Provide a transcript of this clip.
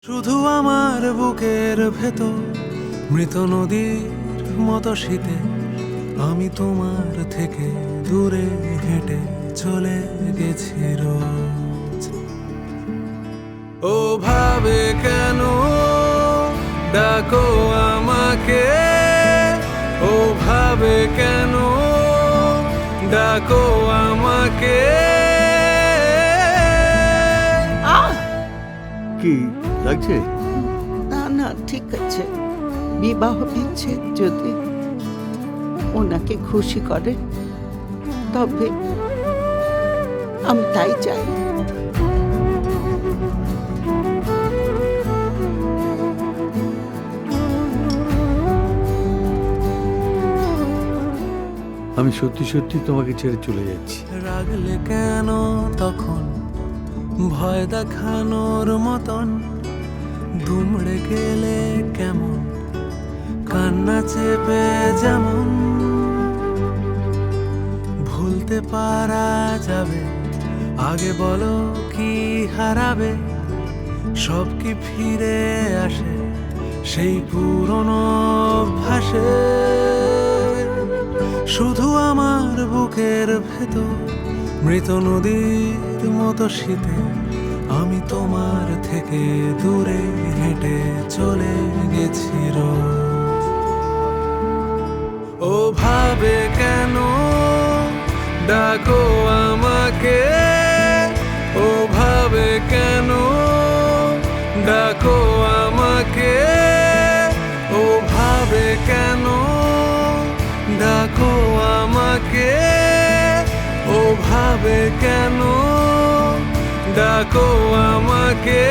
শুধু আমার বুকের ভেতর মৃত নদীর মতো শীতে আমি তোমার থেকে দূরে হেঁটে চলে গেছি রোজ। ও ভাবে কেন ডাকো আমাকে, ও ভাবে কেন ডাকো আমাকে। কি লাগছে? না না ঠিক আছে, বিবাহ বিচ্ছেদ যদি ওনাকে খুশি করে তবে আমি তাই চাই। আমি সত্যি সত্যি তোমাকে ছেড়ে চলে যাচ্ছি। রাগলে কেন তখন ভয় দেখানোর মতন, দুমড়ে গেলে কেমন কান্না চেপে যেমন। ভুলতে পারা যাবে আগে বলো কি হারাবে, সব কি ফিরে আসে সেই পুরনো অভ্যাসে। শুধু আমার বুকের ভেতর মৃত নদীর মতো শীতে আমি তোমার থেকে দূরে হেঁটে চলে গেছি রোজ। ও ভাবে কেন ডাকো আমাকে, ও ভাবে কেন ডাকো আমাকে, ও ভাবে কেন ডাকো আমাকে, ও ভাবে কেন ডাকো আমাকে।